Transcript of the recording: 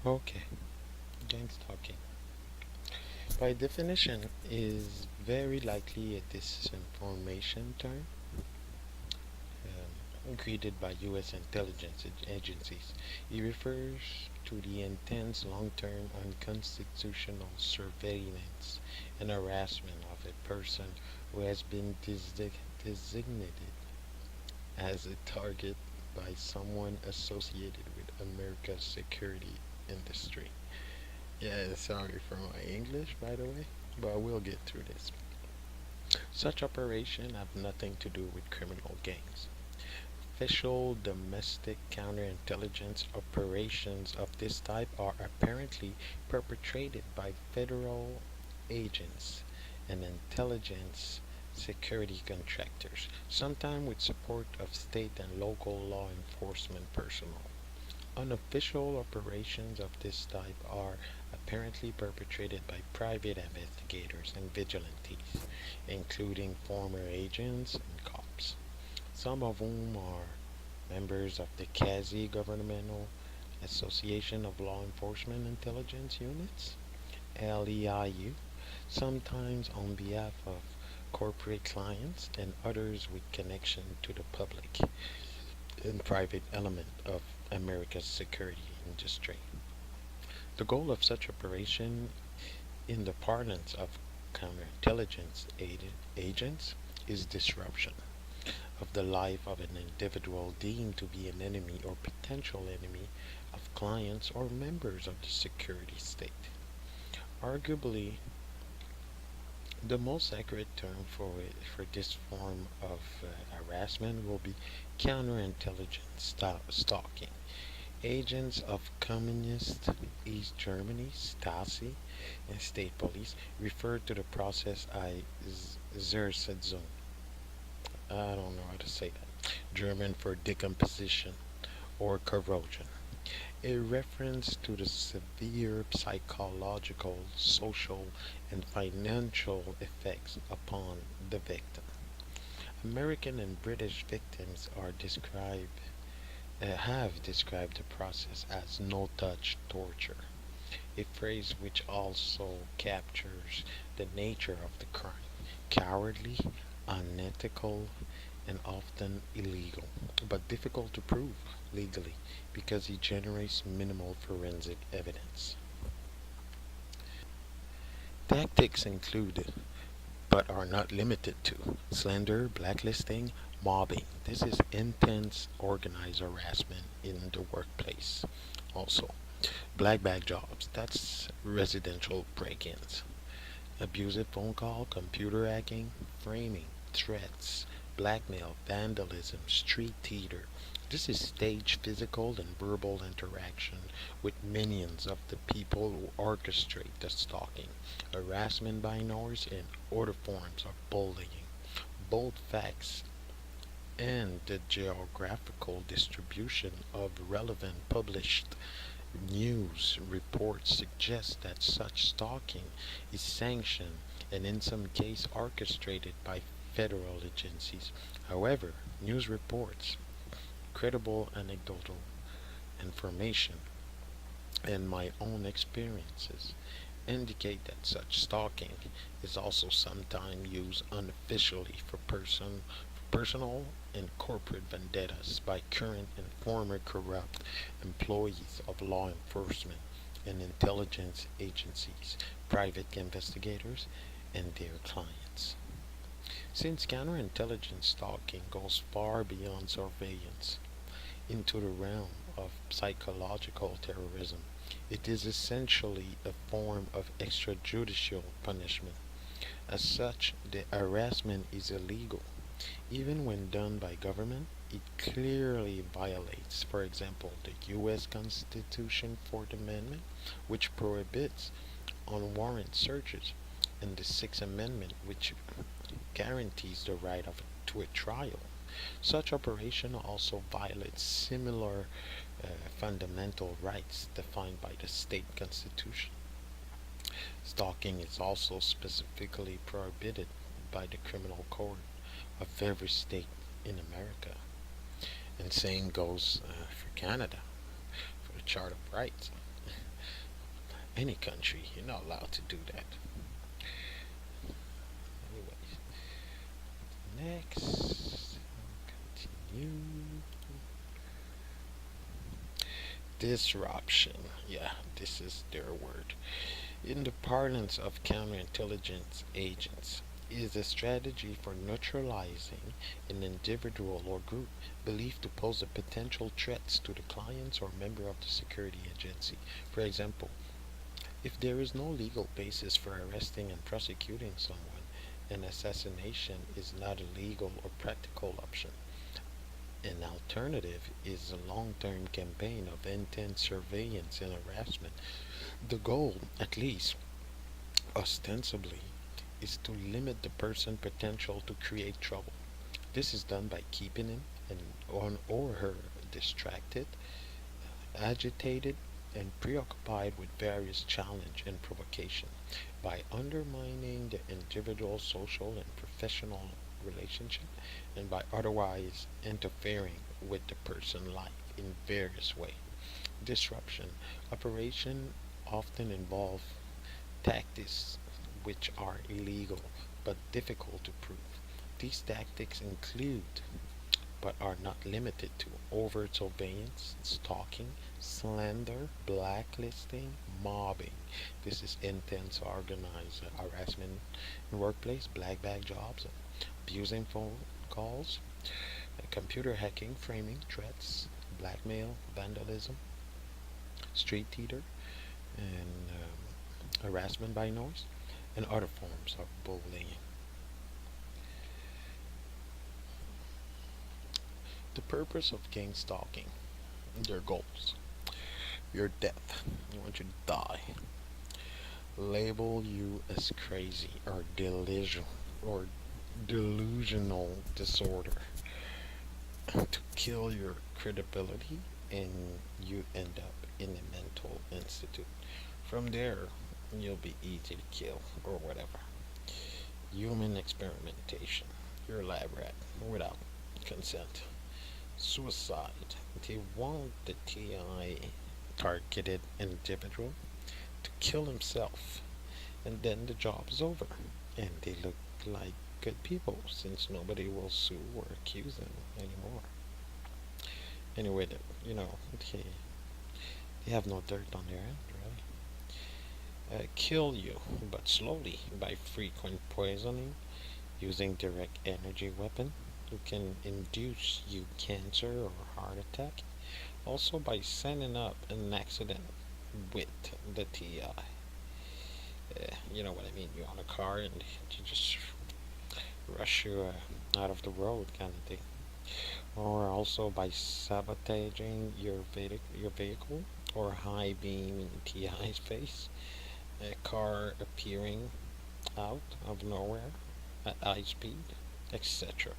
Okay, GangStalking, by definition, is very likely a disinformation term created by U.S. intelligence agencies. It refers to the intense, long-term, unconstitutional surveillance and harassment of a person who has been designated as a target by someone associated with America's security industry. Yeah, sorry for my English, by the way, but we'll get through this. Such operations have nothing to do with criminal gangs. Official domestic counterintelligence operations of this type are apparently perpetrated by federal agents and intelligence security contractors, sometimes with support of state and local law enforcement personnel. Unofficial operations of this type are apparently perpetrated by private investigators and vigilantes, including former agents and cops, some of whom are members of the quasi-governmental Association of Law Enforcement Intelligence Units, LEIU, sometimes on behalf of corporate clients and others with connection to the public and private element of America's security industry. The goal of such operation, in the parlance of counterintelligence agents, is disruption of the life of an individual deemed to be an enemy or potential enemy of clients or members of the security state. Arguably, the most accurate term for this form of harassment will be counterintelligence stalking. Agents of Communist East Germany, Stasi, and state police refer to the process as Zersetzung. I don't know how to say that. German for decomposition or corrosion. A reference to the severe psychological, social, and financial effects upon the victim. American and British victims have described the process as no-touch torture, a phrase which also captures the nature of the crime: cowardly, unethical, and often illegal, but difficult to prove legally because it generates minimal forensic evidence. Tactics include, but are not limited to, slander, blacklisting, mobbing. This is intense organized harassment in the workplace. Also, black bag jobs, that's residential break-ins. Abusive phone call, computer hacking, framing, threats, blackmail, vandalism, street theater. This is staged physical and verbal interaction with minions of the people who orchestrate the stalking, harassment by ignorance, and other forms of bullying. Both facts and the geographical distribution of relevant published news reports suggest that such stalking is sanctioned and in some cases orchestrated by federal agencies. However, news reports, credible anecdotal information, and my own experiences indicate that such stalking is also sometimes used unofficially for personal and corporate vendettas by current and former corrupt employees of law enforcement and intelligence agencies, private investigators, and their clients. Since counterintelligence stalking goes far beyond surveillance into the realm of psychological terrorism, it is essentially a form of extrajudicial punishment. As such, the harassment is illegal. Even when done by government, it clearly violates, for example, the U.S. Constitution Fourth Amendment, which prohibits unwarranted searches, and the Sixth Amendment, which guarantees the right to a trial. Such operation also violates similar fundamental rights defined by the state constitution. Stalking is also specifically prohibited by the criminal code of every state in America. And same goes for Canada, for the Charter of Rights. any country. You're not allowed to do that. Anyways, next, continue. Disruption. Yeah, this is their word. In the parlance of counterintelligence agents, is a strategy for neutralizing an individual or group believed to pose a potential threats to the clients or member of the security agency. For example, if there is no legal basis for arresting and prosecuting someone, an assassination is not a legal or practical option. An alternative is a long term campaign of intense surveillance and harassment. The goal, at least ostensibly, is to limit the person's potential to create trouble. This is done by keeping him and on or her distracted, agitated, and preoccupied with various challenge and provocation, by undermining the individual's social and professional relationship, and by otherwise interfering with the person's life in various ways. Disruption operation often involve tactics which are illegal but difficult to prove. These tactics include, but are not limited to, overt surveillance, stalking, slander, blacklisting, mobbing. This is intense organized harassment in workplace, black bag jobs, abusing phone calls, computer hacking, framing, threats, blackmail, vandalism, street theater, and harassment by noise, and other forms of bullying. The purpose of gang stalking, their goals: your death, you want you to die, label you as crazy or delusional disorder, to kill your credibility, and you end up in a mental institute. From there, you'll be easy to kill or whatever. Human experimentation, your lab rat without consent. Suicide, they want the TI targeted individual to kill himself, and then the job is over, and they look like good people since nobody will sue or accuse them anymore. Anyway, they have no dirt on their end, really. Kill you, but slowly, by frequent poisoning, using direct energy weapon, who can induce you cancer or heart attack. Also by sending up an accident with the TI. You know what I mean? You're on a car and you just rush you out of the road, kind of thing. Or also by sabotaging your vehicle, or high beam in TI's face, a car appearing out of nowhere at high speed, etc.